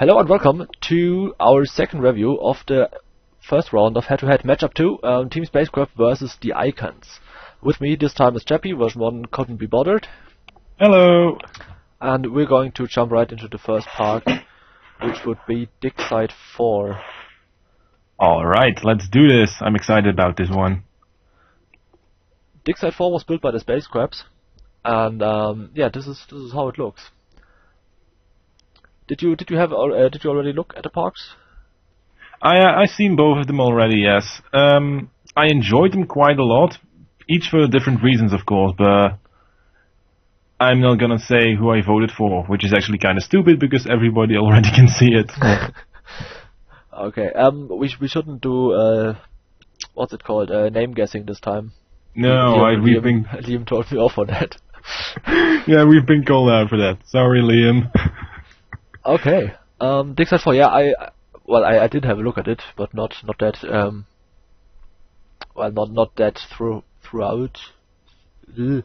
Hello and welcome to our second review of the first round of H2H8 Matchup 2, Team Spacecrabs versus the Icons. With me this time is Chappie, version 1 couldn't be bothered. Hello! And we're going to jump right into the first park, which would be Dig Site 4. Alright, let's do this. I'm excited about this one. Dig Site 4 was built by the Spacecrabs, and yeah, this is how it looks. Did you already look at the parks? I've seen both of them already, yes. I enjoyed them quite a lot, each for different reasons, of course, but I'm not gonna say who I voted for, which is actually kind of stupid because everybody already can see it. Okay, we shouldn't do what's it called? Name guessing this time. No, Liam told me off on that. Yeah, we've been called out for that. Sorry, Liam. Okay. Dig Site 4, yeah, I did have a look at it, but not that not that throughout. Ugh.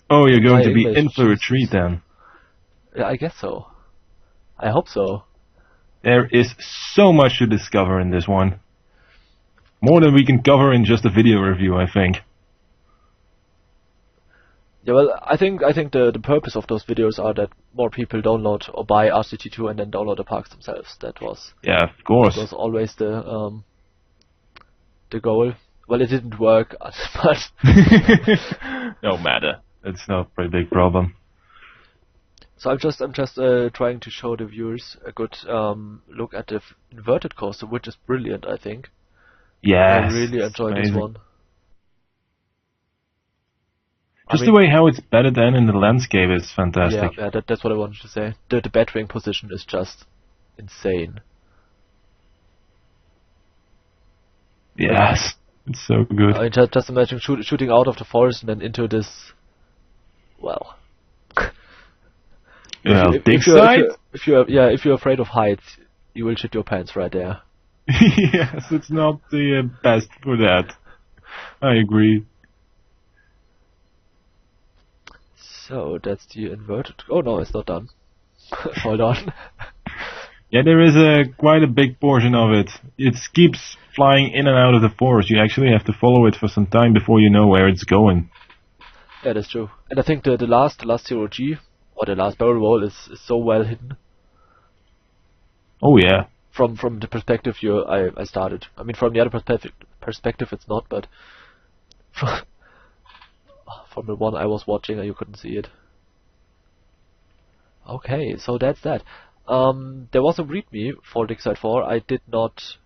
Oh, you're going My to be English in for a treat then. Yeah, I guess so. I hope so. There is so much to discover in this one. More than we can cover in just a video review, I think. Yeah, well, I think the purpose of those videos are that more people download or buy RCT2 and then download the parks themselves. That was of course. That was always the goal. Well, it didn't work, but No matter. It's not a very big problem. So I'm just trying to show the viewers a good look at the inverted coaster, which is brilliant, I think. Yes, I really enjoyed this one. Just the way how it's bedded in the landscape is fantastic. Yeah, that's what I wanted to say. The battering position is just insane. Yes, it's so good. I mean, just imagine shooting out of the forest and then into this. Well. Dig Site? If you're afraid of heights, you will shit your pants right there. Yes, it's not the best for that. I agree. So that's the inverted. Oh no, it's not done. Hold on. Yeah, there is quite a big portion of it. It keeps flying in and out of the forest. You actually have to follow it for some time before you know where it's going. Yeah, that's true. And I think the last 0G or the last barrel roll is so well hidden. Oh yeah. From the perspective I started. I mean, from the other perspective it's not, but from the one I was watching, you couldn't see it. Okay, so that's that. There was a README for Dig Site 4. I did not.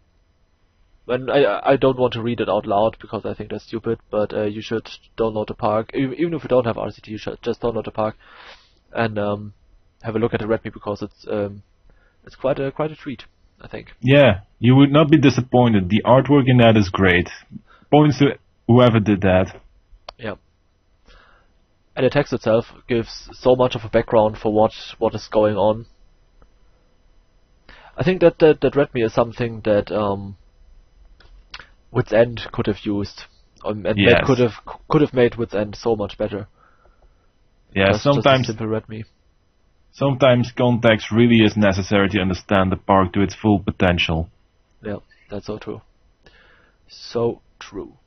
I don't want to read it out loud because I think that's stupid. But you should download the park, even if you don't have RCT. You should just download the park and have a look at the README because it's quite a treat, I think. Yeah, you would not be disappointed. The artwork in that is great. Points to whoever did that. Yeah. And the text itself gives so much of a background for what is going on. I think that README is something that Wits End could have used, and Yes. could have made Wits End so much better. Yeah, Just sometimes a simple README. Sometimes context really is necessary to understand the park to its full potential. Yeah, that's so true. So true.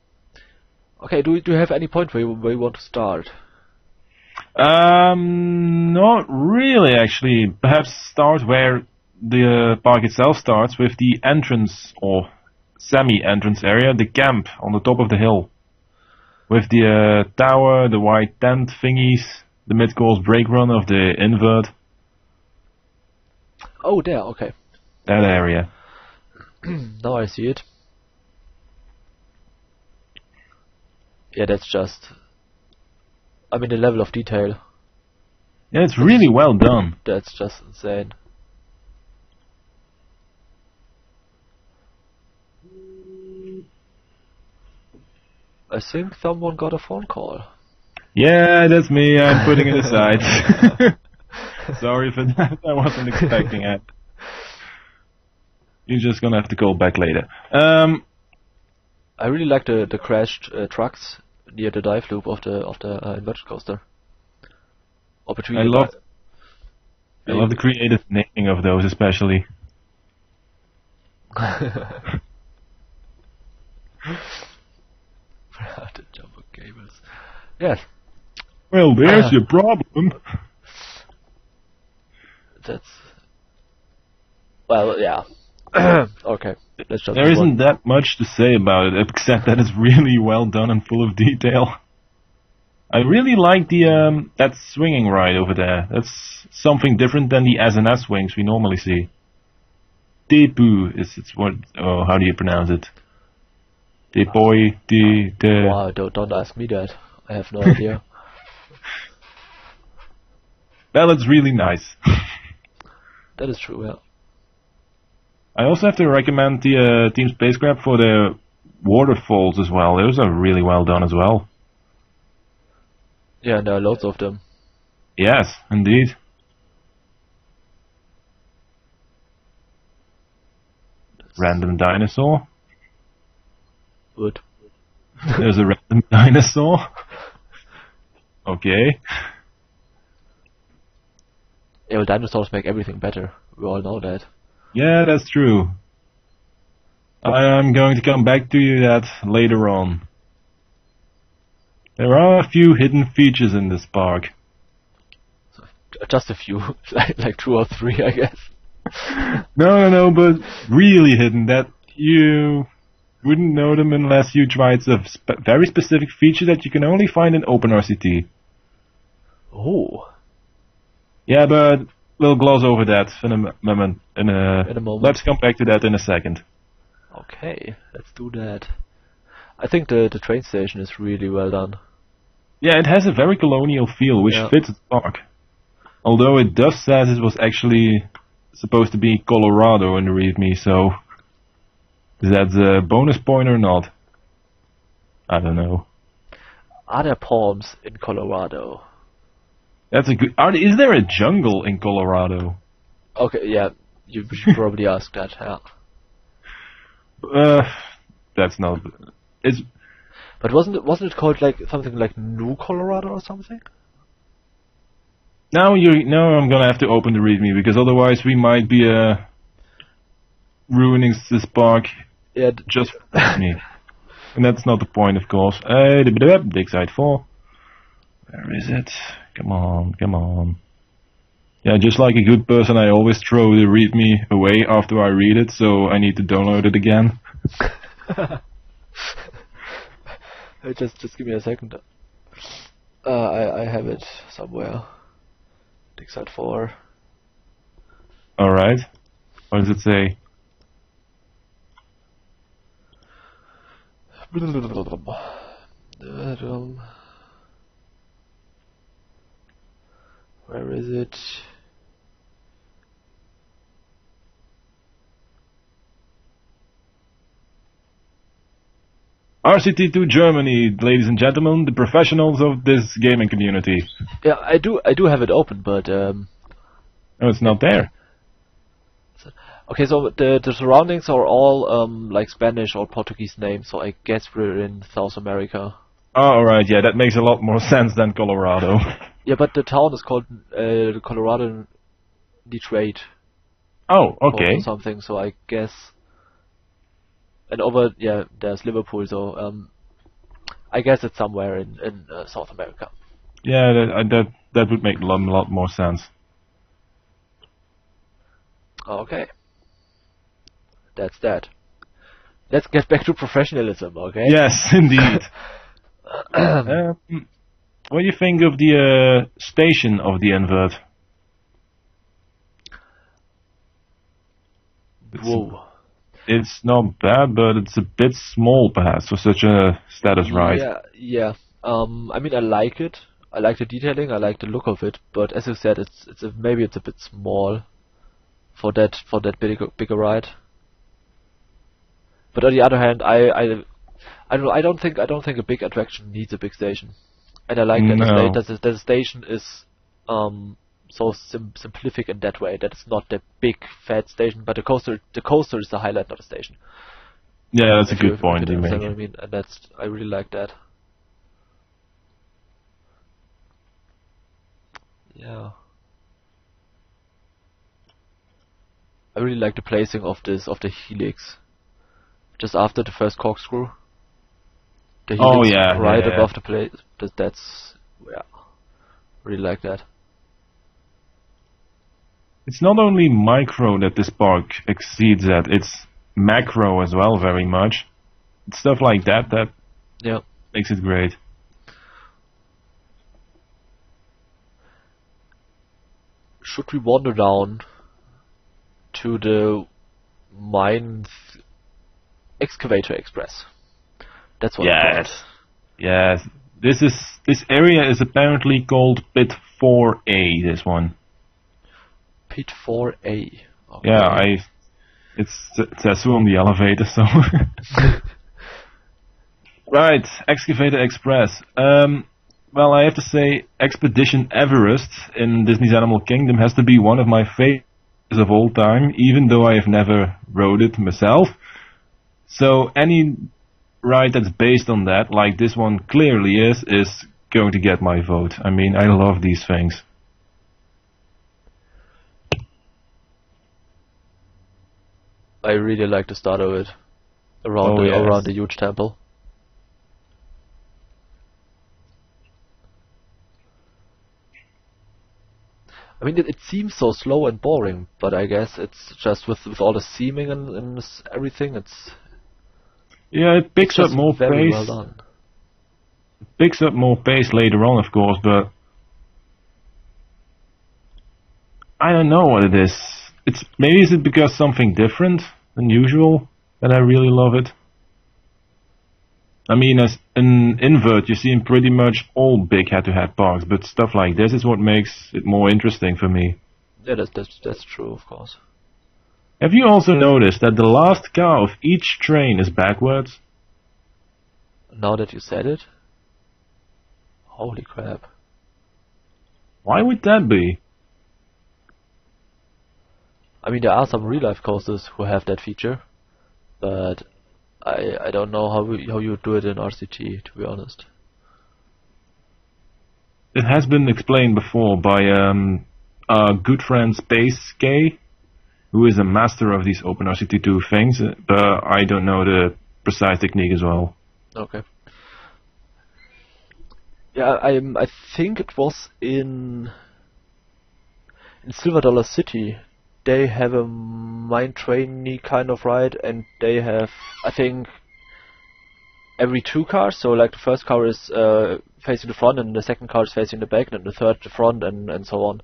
Okay, do you have any point where you want to start? Not really, actually. Perhaps start where the park itself starts, with the entrance or semi-entrance area, the camp on the top of the hill, with the tower, the white tent thingies, the mid-course brake run of the invert. Oh, there. Okay. That area. Now I see it. Yeah, that's just. I mean, the level of detail. Yeah, it's really well done. That's just insane. I think someone got a phone call. Yeah, that's me. I'm putting it aside. Sorry for that. I wasn't expecting it. You're just gonna have to call back later. I really like the crashed trucks near the dive loop of the inverted coaster. Or between. I love the creative naming of those, especially. The jumper cables. Yes. Well, there's your problem. That's. Well, yeah. Okay. Let's just There isn't that much to say about it, except that it's really well done and full of detail. I really like the that swinging ride over there. That's something different than the SNS wings we normally see. Depu is it's what? Oh, how do you pronounce it? Depoy, de. Wow, don't ask me that. I have no idea. Well, it's really nice. That is true. Yeah. I also have to recommend the Team Spacecrab for the waterfalls as well. Those are really well done as well. Yeah, and there are loads of them. Yes, indeed. Random dinosaur. Good. There's a random dinosaur. Okay. Yeah, well, dinosaurs make everything better. We all know that. Yeah, that's true. I'm going to come back to you that later on. There are a few hidden features in this park. Just a few, like 2 or 3, I guess. No, but really hidden, that you wouldn't know them unless you tried a very specific feature that you can only find in OpenRCT. Oh. Yeah, but we'll gloss over that in a moment. In a moment. Let's come back to that in a second. Okay, let's do that. I think the train station is really well done. Yeah, it has a very colonial feel, which fits the park. Although it does say it was actually supposed to be Colorado in the README, so is that a bonus point or not? I don't know. Are there palms in Colorado? That's a good. Is there a jungle in Colorado? Okay, yeah, you should probably ask that. Yeah. That's not. It's. But wasn't it called like something like New Colorado or something? Now I'm gonna have to open the README because otherwise we might be ruining this park. Yeah. Just for me. And that's not the point, of course. Dig side 4. Where is it? Come on. Yeah, just like a good person, I always throw the README away after I read it, so I need to download it again. Just give me a second. I have it somewhere. Dig side 4. Alright. What does it say? Where is it? RCT2 Germany, ladies and gentlemen, the professionals of this gaming community. Yeah, I do have it open, but oh, it's not there. Okay, so the surroundings are all like Spanish or Portuguese names, so I guess we're in South America. Oh, alright, yeah, that makes a lot more sense than Colorado. Yeah, but the town is called Colorado Detroit. Oh, okay. Or something, so I guess. And there's Liverpool, so I guess it's somewhere in South America. Yeah, that would make a lot more sense. Okay. That's that. Let's get back to professionalism, okay? Yes, indeed. What do you think of the station of the invert? Whoa. It's not bad, but it's a bit small, perhaps, for such a status ride. Yeah. I mean, I like it. I like the detailing. I like the look of it. But as you said, maybe it's a bit small for that bigger ride. But on the other hand, I don't think a big attraction needs a big station. And I like that the station is so simplific in that way, that it's not the big fat station, but the coaster is the highlight, not the station. Yeah, that's a good point you make. What I mean, and I really like that. Yeah. really like the placing of the helix. Just after the first corkscrew. The helix right above the plate. That's yeah. Really like that. It's not only micro that this park exceeds at, it's macro as well very much. It's stuff like that makes it great. Should we wander down to the mine excavator express? That's what I call it. Yes. This area is apparently called Pit 4A, this one. Pit 4A. Okay. Yeah, it says so on the elevator, so. Right, Excavator Express. Well, I have to say, Expedition Everest in Disney's Animal Kingdom has to be one of my favorites of all time, even though I have never rode it myself. So any ride that's based on that, like this one clearly is going to get my vote. I mean, I love these things. I really like the start of it. Around the huge temple. I mean, it seems so slow and boring, but I guess it's just with all the seaming and everything, it's... Yeah, it picks up more very pace. Well done. It picks up more pace later on, of course, but... I don't know what it is. Maybe is it because something different than usual that I really love it? I mean, as an invert, you see in pretty much all big head-to-head parks, but stuff like this is what makes it more interesting for me. Yeah, that's true, of course. Have you also noticed that the last car of each train is backwards? Now that you said it? Holy crap. Why would that be? I mean, there are some real-life coasters who have that feature, but I don't know how you do it in RCT, to be honest. It has been explained before by our good friend Spacecrabs, who is a master of these OpenRCT2 things, but I don't know the precise technique as well. Okay. Yeah, I think it was in Silver Dollar City. They have a mine trainee kind of ride, and they have, I think, every two cars. So like the first car is facing the front, and the second car is facing the back, and the third the front, and so on.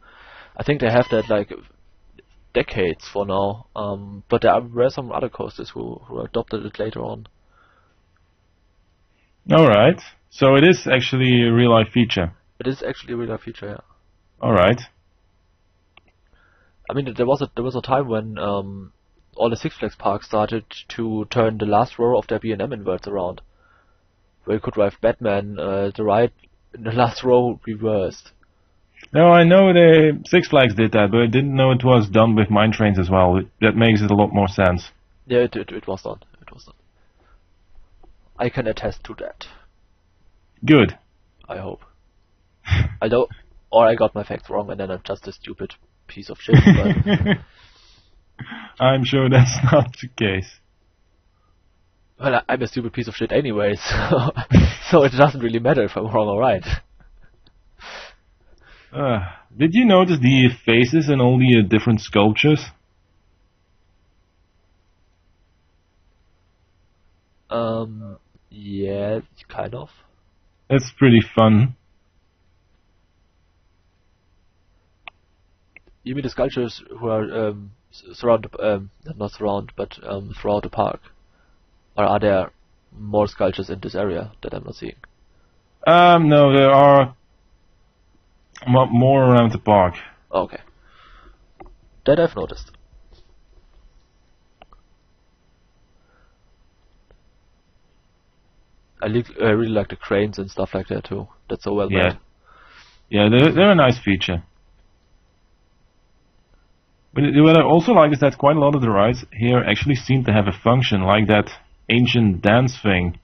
I think they have that like decades for now. But there were some other coasters who adopted it later on. Alright, so it is actually a real life feature. It is actually a real life feature, yeah. Alright. I mean, there was a time when all the Six Flags parks started to turn the last row of their B&M inverts around, where you could drive Batman the ride in the last row reversed. No, I know the Six Flags did that, but I didn't know it was done with mine trains as well. That makes it a lot more sense. Yeah, it was done. It was done. I can attest to that. Good. I hope. Or I got my facts wrong, and then I'm just a stupid piece of shit. But I'm sure that's not the case. Well, I'm a stupid piece of shit anyways, so it doesn't really matter if I'm wrong or right. Did you notice the faces in all the different sculptures? Yeah, kind of. That's pretty fun. You mean the sculptures who are not surround, but throughout the park? Or are there more sculptures in this area that I'm not seeing? No, there are more around the park. Okay. That I've noticed. I really like the cranes and stuff like that too. That's so well made. Yeah, they're a nice feature. But what I also like is that quite a lot of the rides here actually seem to have a function, like that ancient dance thing.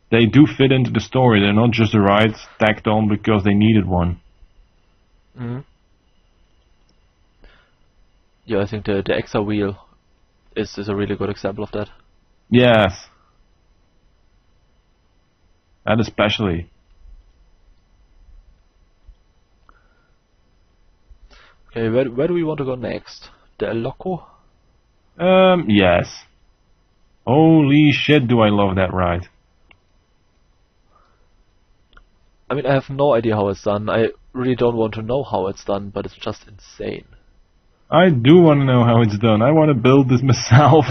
They do fit into the story, they're not just a ride tacked on because they needed one. Mm-hmm. Yeah, I think the EXA wheel is a really good example of that. Yes. That especially. Okay, where do we want to go next? The El Loco? Yes. Holy shit, do I love that ride. I mean, I have no idea how it's done. I really don't want to know how it's done, but it's just insane. I do want to know how it's done. I want to build this myself.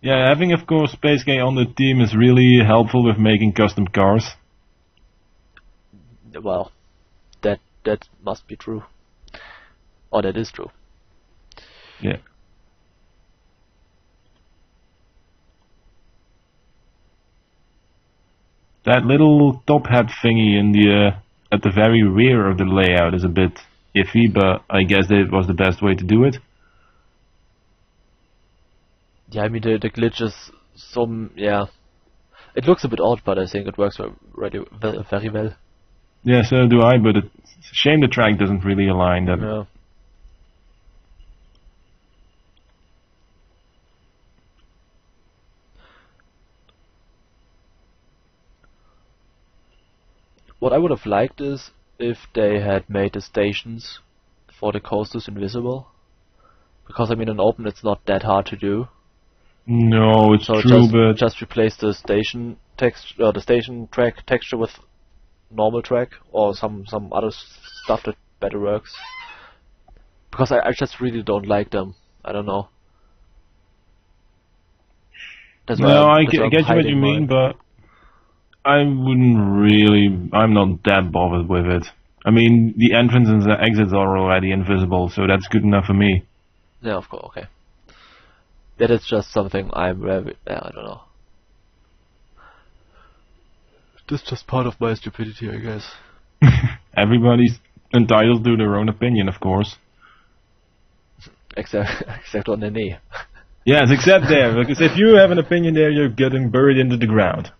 Yeah, having, of course, Spacecrabs on the team is really helpful with making custom cars. Well, that must be true. Or that is true. Yeah. That little top hat thingy in the at the very rear of the layout is a bit iffy, but I guess that it was the best way to do it. Yeah, I mean the glitch is yeah. It looks a bit odd, but I think it works very well. Yeah, so do I, but it's a shame the track doesn't really align that. Yeah. What I would have liked is if they had made the stations for the coasters invisible. Because I mean in open it's not that hard to do. No, it's So true, but just replace the station text the station track texture with normal track or some other stuff that better works. Because I just really don't like them. I don't know. That's why no, I that's why I'm get you what you hiding mean, mine. but I wouldn't really. I'm not that bothered with it. I mean, the entrance and the exits are already invisible, so that's good enough for me. Yeah, of course. Okay. That is just something I'm very. I don't know. This is just part of my stupidity, I guess. Everybody's entitled to their own opinion, of course. Except on the knee. Yes, except there, because if you have an opinion there, you're getting buried into the ground.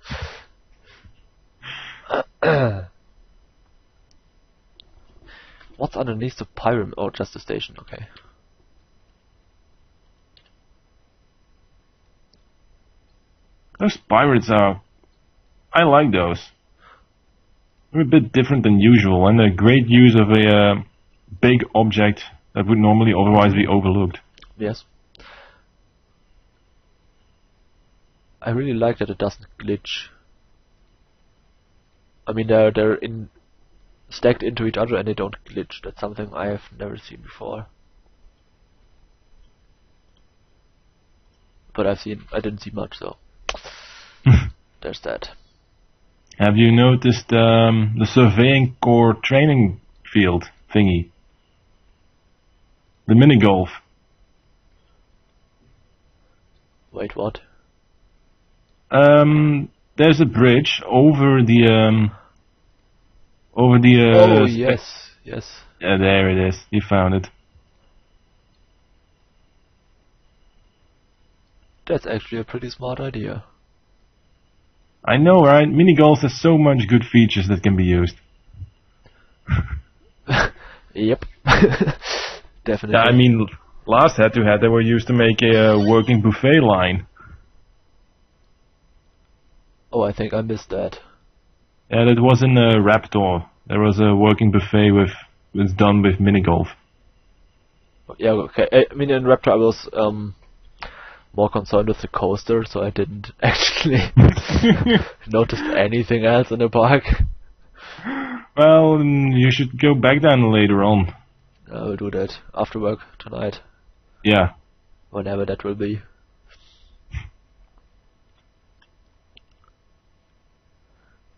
What's underneath the pyramid? Oh, just the station. Okay. Those pirates are... I like those. They're a bit different than usual, and a great use of a big object that would normally otherwise be overlooked. Yes. I really like that it doesn't glitch. I mean, they're stacked into each other and they don't glitch. That's something I have never seen before. But I didn't see much, so there's that. Have you noticed the surveying corps training field thingy? The mini golf. Wait, what? There's a bridge over the oh yes, yes. Yeah, there it is. You found it. That's actually a pretty smart idea. I know, right? Mini golf has so much good features that can be used. Yep. Definitely. Yeah, I mean, last H2H8 they were used to make a working buffet line. Oh, I think I missed that. Yeah, that was in Raptor. There was a working buffet it's done with mini golf. Yeah, okay. I mean, in Raptor I was more concerned with the coaster, so I didn't actually notice anything else in the park. Well, you should go back then later on. I will do that after work tonight. Yeah. Whenever that will be.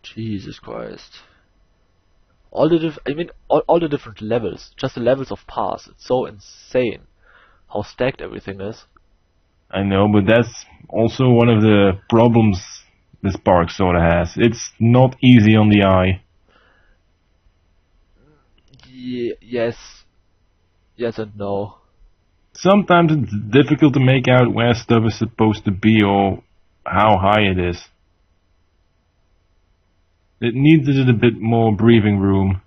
Jesus Christ. All the different levels, just the levels of paths. It's so insane how stacked everything is. I know, but that's also one of the problems this park sort of has. It's not easy on the eye. Yes and no. Sometimes it's difficult to make out where stuff is supposed to be or how high it is. It needs a bit more breathing room.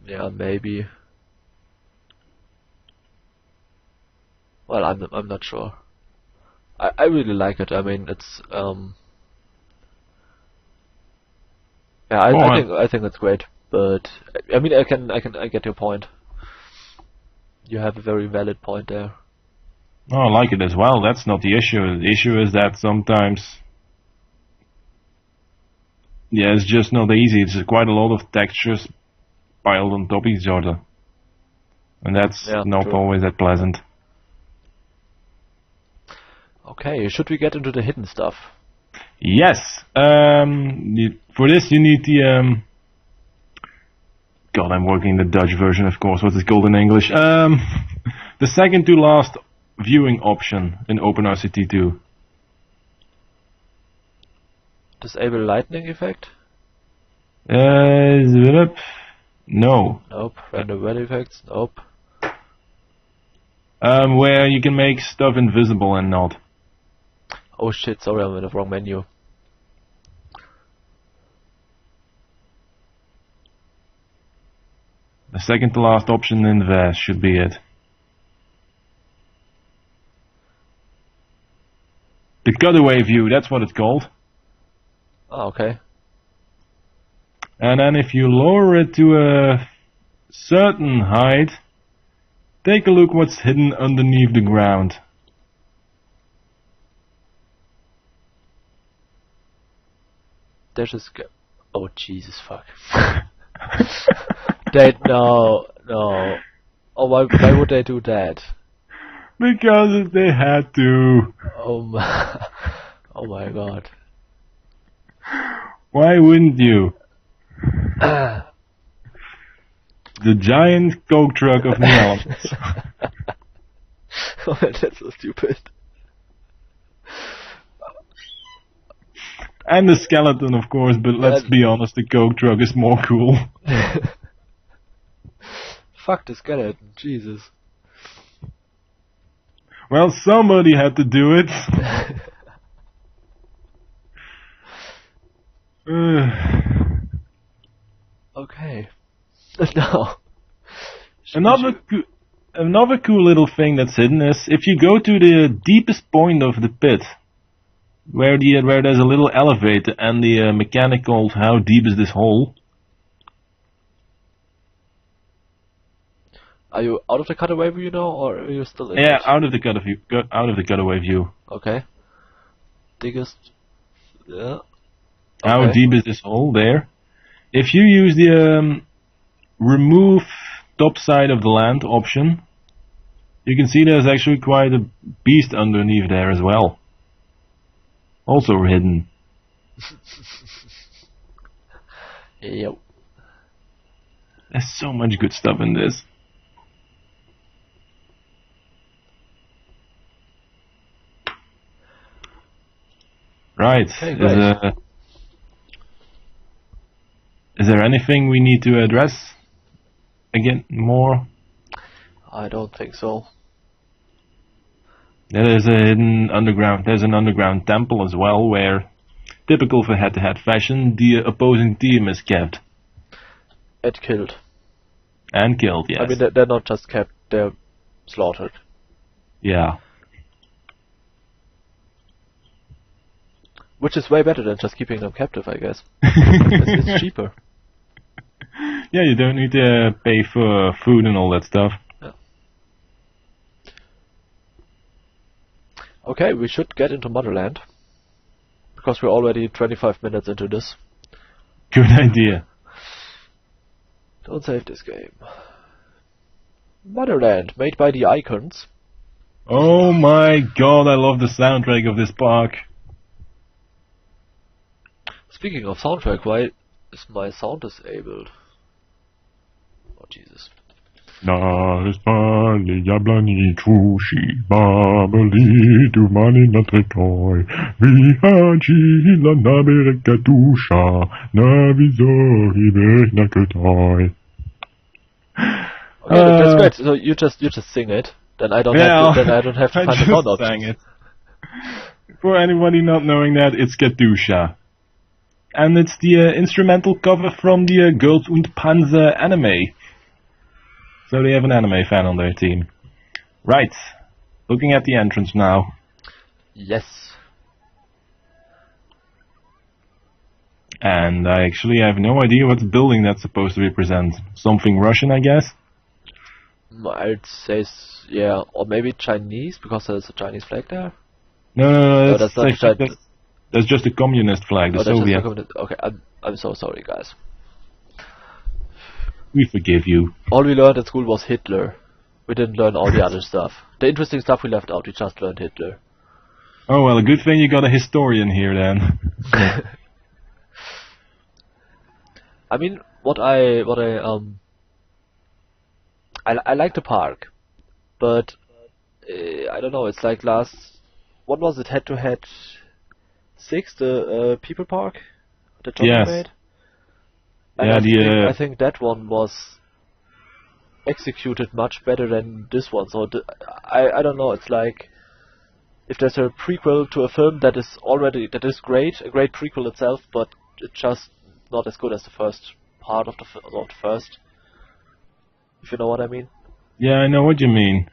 Yeah, maybe. Well, I'm not sure. I really like it. I mean, it's yeah, I think it's great. But I mean, I get your point. You have a very valid point there. Oh, I like it as well. That's not the issue. The issue is that sometimes, yeah, it's just not easy. It's quite a lot of textures piled on top of each other, and that's not true. always that pleasant. Okay, should we get into the hidden stuff? Yes. For this, you need the God, I'm working the Dutch version, of course. What is it called in English? The second to last viewing option in OpenRCT2. Disable lightning effect? No. Nope. Random well effects? Nope. Where you can make stuff invisible and not. Oh shit, sorry, I'm in the wrong menu. The second to last option in there should be it. The cutaway view, that's what it's called. Oh, okay. And then if you lower it to a certain height, take a look what's hidden underneath the ground. There's a oh Jesus fuck. No. Oh, why would they do that? Because they had to. Oh my god. Why wouldn't you? The giant Coke truck of the elements. Oh, that's so stupid. And the skeleton, of course, but let's be honest, the Coke truck is more cool. Fuck the skeleton, Jesus. Well, somebody had to do it. Okay. Now. Another cool little thing that's hidden is if you go to the deepest point of the pit, where there's a little elevator and the mechanic called how deep is this hole. Are you out of the cutaway view now, or are you still in? Yeah, out of the cutaway view. Okay. Biggest. Yeah. How Okay. deep is this hole there? If you use the remove top side of the land option, you can see there's actually quite a beast underneath there as well. Also hidden. Yep. There's so much good stuff in this. Right. Okay, Is there anything we need to address? Again, more? I don't think so. There's an underground temple as well, where, typical for head-to-head fashion, the opposing team is kept. And killed. And killed, yes. I mean, they're not just kept, they're slaughtered. Yeah. Which is way better than just keeping them captive, I guess. It's cheaper. Yeah, you don't need to pay for food and all that stuff. Yeah. Okay, we should get into Motherland. Because we're already 25 minutes into this. Good idea. Don't save this game. Motherland, made by the Icons. Oh my god, I love the soundtrack of this park. Speaking of soundtrack, why is my sound disabled? Oh Jesus. Na spali jablani czusi, babeli tu mani na tretoj, vyhadžila na bereka duša, na vizohi beh na krtoj. Okay, that's great. So you just sing it. Then I don't have to find the sound options. Sang it. For anybody not knowing that, it's Katusha. and it's the instrumental cover from the Girls und Panzer anime. So they have an anime fan on their team. Right, looking at the entrance now. Yes. And I actually have no idea what building that's supposed to represent. Something Russian, I guess? I'd say, yeah, or maybe Chinese, because there's a Chinese flag there. No, that's not that's just a communist flag, the Soviet. Okay, I'm so sorry, guys. We forgive you. All we learned at school was Hitler. We didn't learn all the other stuff. The interesting stuff we left out, we just learned Hitler. Oh well, a good thing you got a historian here then. I mean, I like the park, but I don't know. It's like what was it? H2H8, the people park, the Johnny made. And I think that one was executed much better than this one. So I don't know. It's like if there's a prequel to a film that is great, a great prequel itself, but it's just not as good as the first part of the first. If you know what I mean. Yeah, I know what you mean.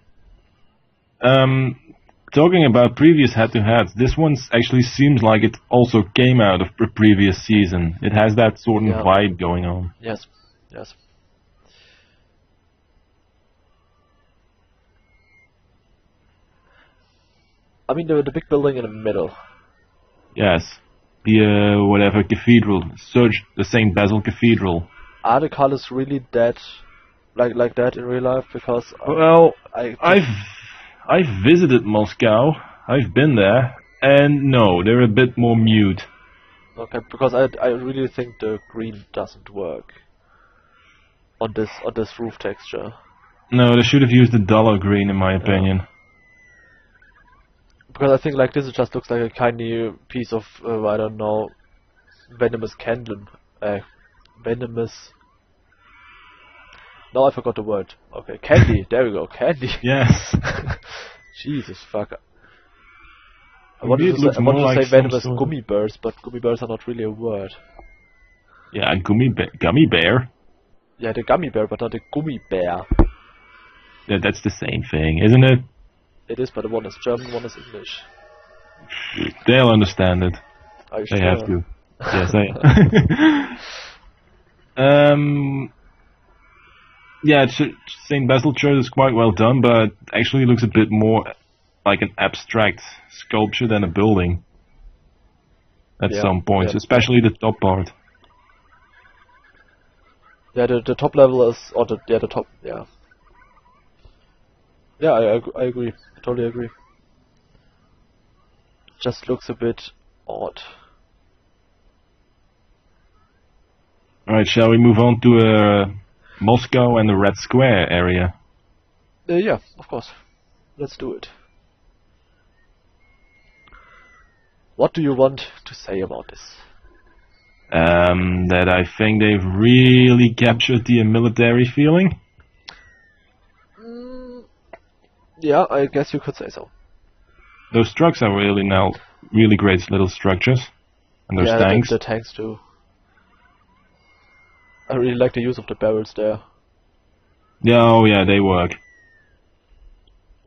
Talking about previous head-to-heads, this one actually seems like it also came out of the previous season. It has that sort of vibe going on. Yes. I mean, the big building in the middle. Yes. The, whatever, cathedral. The St. Basil Cathedral. Are the colors really that, like that in real life? Because... Well, I've visited Moscow. I've been there. And no, they're a bit more mute. Okay, because I really think the green doesn't work on this roof texture. No, they should have used the duller green in my opinion. Because I think like this, it just looks like a tiny piece of I don't know, venomous candle. Venomous. No, I forgot the word. Okay, candy. There we go, candy. Yes. Jesus fuck. I wanted to say venomous gummy bears, but gummy bears are not really a word. Yeah, a gummy bear. Yeah, the gummy bear, but not a gummy bear. Yeah, that's the same thing, isn't it? It is, but one is German, one is English. They'll understand it. Are you they sure? have to. Yes, they. Yeah, St. Basil Church is quite well done, but actually looks a bit more like an abstract sculpture than a building. At some points, especially the top part. Yeah, the top level is, or the top, yeah. Yeah, I agree. I totally agree. Just looks a bit odd. Alright, shall we move on to Moscow and the Red Square area? Yeah, of course. Let's do it. What do you want to say about this? That I think they've really captured the military feeling. Yeah, I guess you could say so. Those trucks are really great little structures. And those tanks. The tanks too. I really like the use of the barrels there. Yeah, oh yeah, they work.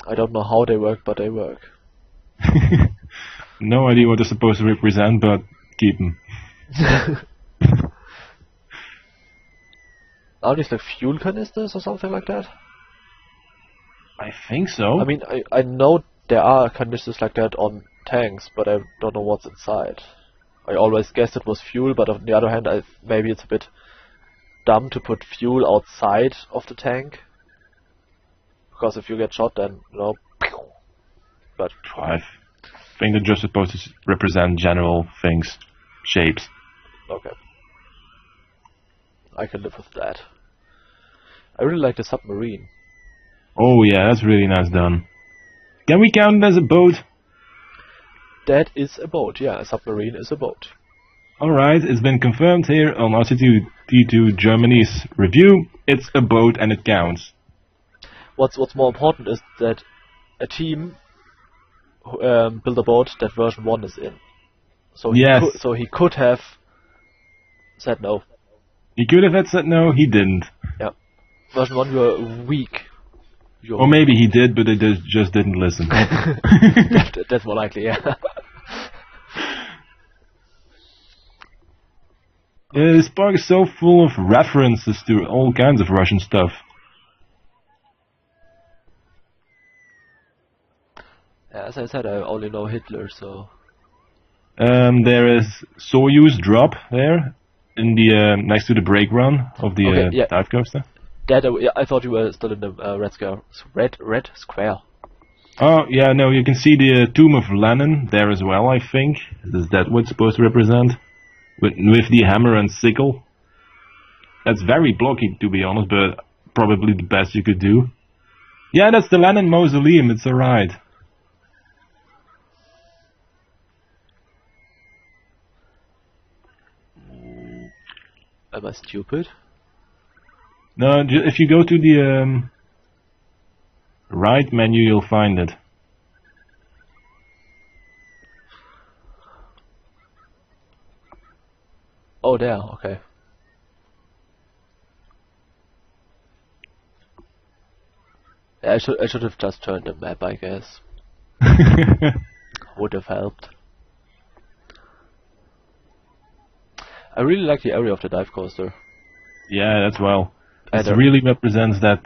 I don't know how they work, but they work. No idea what they're supposed to represent, but keep them. Are these like fuel canisters or something like that? I think so. I mean, I know there are canisters like that on tanks, but I don't know what's inside. I always guessed it was fuel, but on the other hand, maybe it's a bit dumb to put fuel outside of the tank. Because if you get shot, then, you know... But I think they're just supposed to represent general things, shapes. Okay. I can live with that. I really like the submarine. Oh yeah, that's really nice done. Can we count it as a boat? That is a boat, yeah. A submarine is a boat. Alright, it's been confirmed here on R2D2 Germany's review. It's a boat and it counts. What's more important is that a team built a boat that version 1 is in. So he could have said no. He could have said no, he didn't. Yeah. Version 1, you're weak. Or maybe he did, but they just didn't listen. That's more likely, yeah. This park is so full of references to all kinds of Russian stuff. Yeah, as I said, I only know Hitler, so... There is Soyuz drop there, in the next to the brake run of the dive coaster. I thought you were still in the red square. Red square. Oh, yeah, no, you can see the tomb of Lenin there as well, I think. Is that what it's supposed to represent? With the hammer and sickle. That's very blocky, to be honest, but probably the best you could do. Yeah, that's the Lenin mausoleum, it's alright. Am I stupid? No, if you go to the right menu, you'll find it. Oh, there, okay. Yeah, I should have just turned the map, I guess. Would have helped. I really like the area of the dive coaster. Yeah, that's well. It really represents that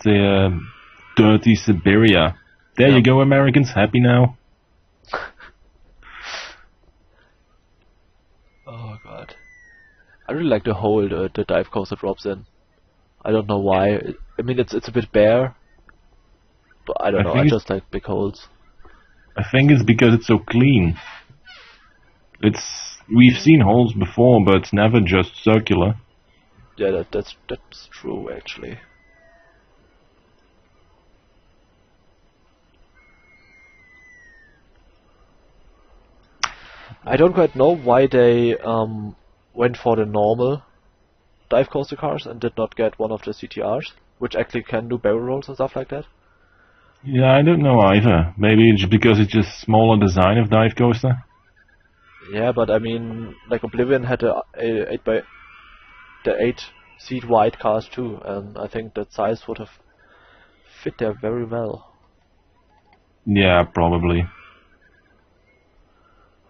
dirty Siberia. There you go, Americans. Happy now? Oh god. I really like the hole the dive coaster drops in. I don't know why. I mean, it's a bit bare, but I don't know. I just like big holes. I think it's because it's so clean. We've seen holes before, but it's never just circular. Yeah, that's true actually. I don't quite know why they went for the normal dive coaster cars and did not get one of the CTRs, which actually can do barrel rolls and stuff like that. Yeah, I don't know either. Maybe it's because it's just smaller design of dive coaster. Yeah, but I mean, like Oblivion had the 8-seat wide cars too, and I think that size would have fit there very well. Yeah, probably.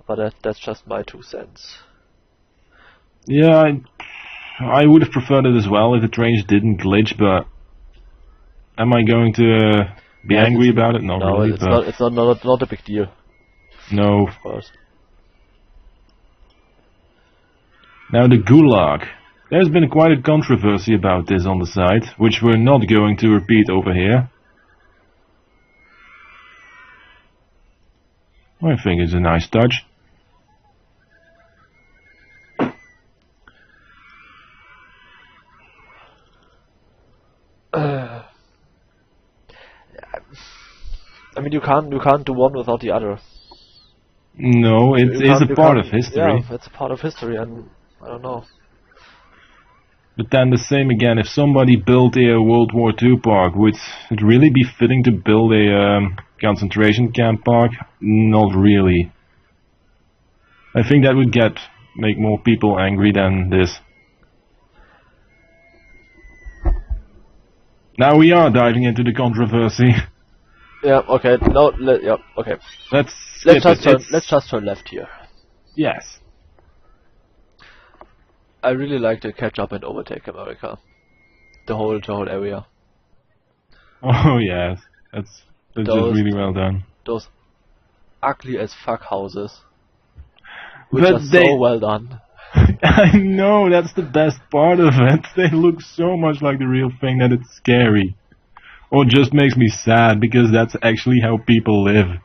But that's just my 2 cents. Yeah, I would have preferred it as well if the trains didn't glitch, but am I going to be angry about it? Not really. It's not a big deal. No. Of course. Now the Gulag. There's been quite a controversy about this on the site, which we're not going to repeat over here. I think it's a nice touch. I mean, you can't do one without the other. No, it is a part of history. Yeah, it's a part of history, and I don't know. But then the same again, if somebody built a World War II park, would it really be fitting to build a concentration camp park? Not really. I think that would make more people angry than this. Now we are diving into the controversy. Yeah, okay. No, okay. Let's just turn left here. Yes. I really like the catch up and overtake America. The whole area. Oh yes. That's just really well done. Those ugly as fuck houses. Which are so well done. I know, that's the best part of it. They look so much like the real thing that it's scary. Or just makes me sad, because that's actually how people live.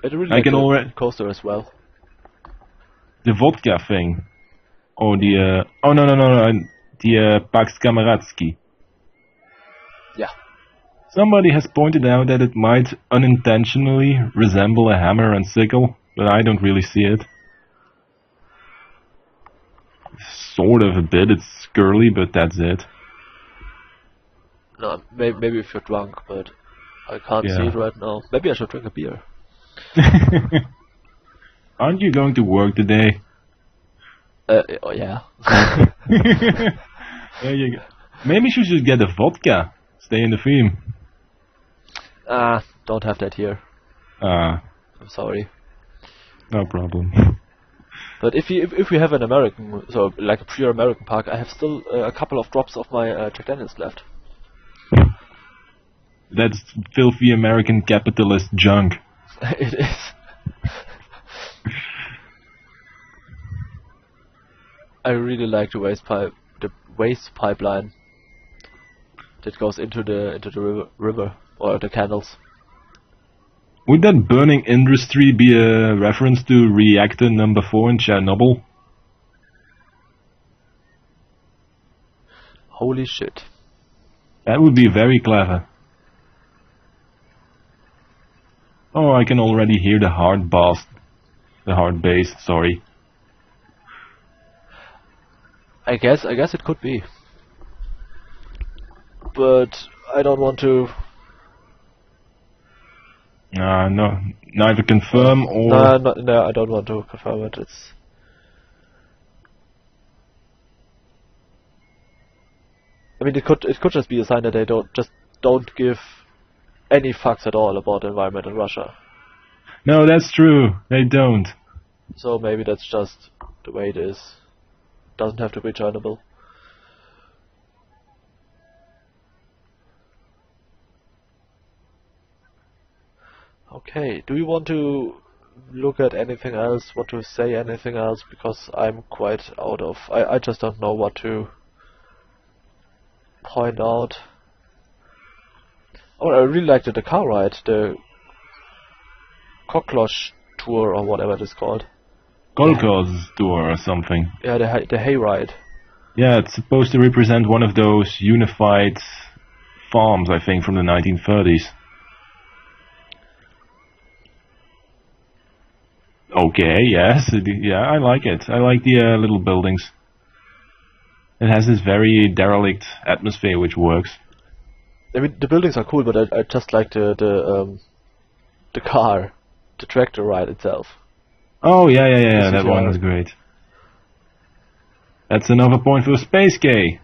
I really like the coaster as well. The vodka thing. Or the... the Pax Kamaradsky. Yeah. Somebody has pointed out that it might unintentionally resemble a hammer and sickle, but I don't really see it. Sort of a bit, it's curly, but that's it. No, maybe if you're drunk, but I can't see it right now. Maybe I should drink a beer. Aren't you going to work today? Oh, yeah. There you go. Maybe you should get a vodka. Stay in the theme. Don't have that here. Ah, I'm sorry. no problem. But if we have an American, so like a pure American park, I have still a couple of drops of my Jack Daniels left. That's filthy American capitalist junk. It is. I really like the waste pipeline that goes into the river or the canals. Would that burning industry be a reference to reactor number 4 in Chernobyl? Holy shit. That would be very clever. Oh, I can already hear the heart bass, sorry. I guess it could be. But I don't want to... No, neither confirm or... No, I don't want to confirm it. I mean, it could just be a sign that they don't give any fucks at all about the environment in Russia. No, that's true. They don't. So maybe that's just the way it is. Doesn't have to be Chernobyl. Okay, do you want to look at anything else? Want to say anything else? Because I'm quite out of... I just don't know what to point out. Oh, I really liked the car ride, the Cocklosh tour or whatever it is called. Kolkhoz tour or something. Yeah, the hay ride. Yeah, it's supposed to represent one of those unified farms, I think, from the 1930s. Okay, yes, yeah, I like it. I like the little buildings. It has this very derelict atmosphere which works. I mean, the buildings are cool, but I just like the car, the tractor ride itself. Oh, yeah, that one is great. That's another point for Space K.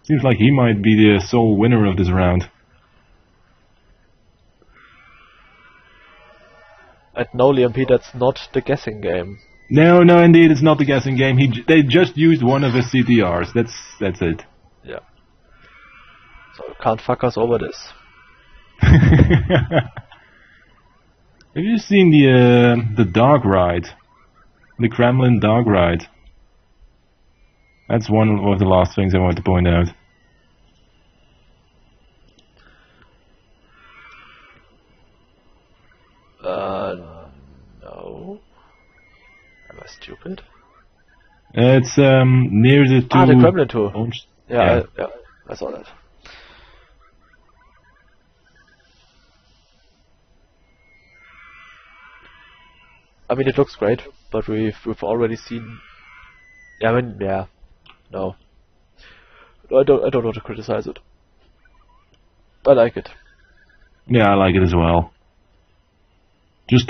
Seems like he might be the sole winner of this round. And no, Liam P, that's not the guessing game. No, indeed, it's not the guessing game. They just used one of his CTRs. That's it. Yeah. So you can't fuck us over this. Have you seen the dog ride? The Kremlin dog ride? That's one of the last things I wanted to point out. No. Am I stupid? It's near the two... the Kremlin tour. Yeah, I saw that. I mean, it looks great, but we've already seen. Yeah, I mean, yeah, no. I don't want to criticize it. I like it. Yeah, I like it as well. Just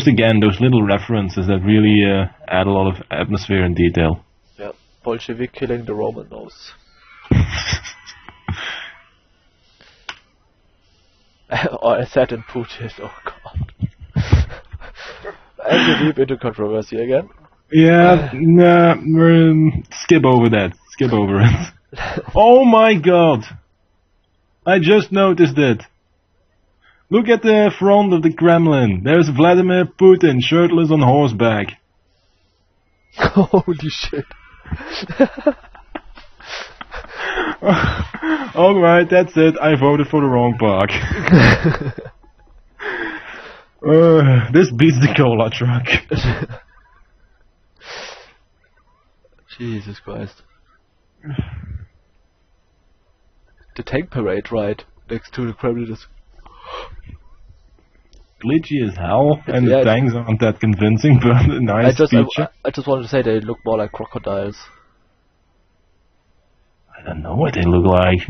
again, those little references that really add a lot of atmosphere and detail. Yeah, Bolshevik killing the Roman nose. Or Assad and Putin, oh god. And you deep into controversy again? Yeah, nah, skip over that. Skip over it. Oh my god! I just noticed it. Look at the front of the Kremlin. There's Vladimir Putin, shirtless on horseback. Holy shit. Alright, that's it. I voted for the wrong park. This beats the cola truck. Jesus Christ. The tank parade ride next to the Kremlin is glitchy as hell, and yeah, the tanks aren't that convincing, but a nice feature. I just wanted to say they look more like crocodiles. I don't know what they look like.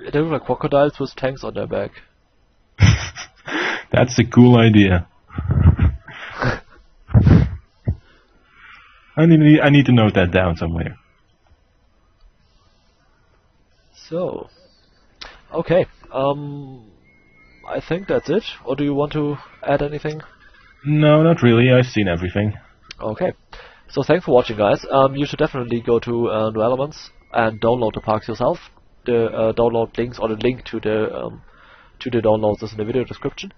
They look like crocodiles with tanks on their back. That's a cool idea. I need to note that down somewhere. So, okay. I think that's it. Or do you want to add anything? No, not really. I've seen everything. Okay. So thanks for watching, guys. You should definitely go to New Elements and download the parks yourself. The download links or the link to the downloads is in the video description.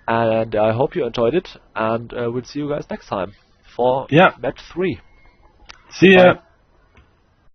And I hope you enjoyed it. And we'll see you guys next time for Yeah. Map 3. See ya. Bye.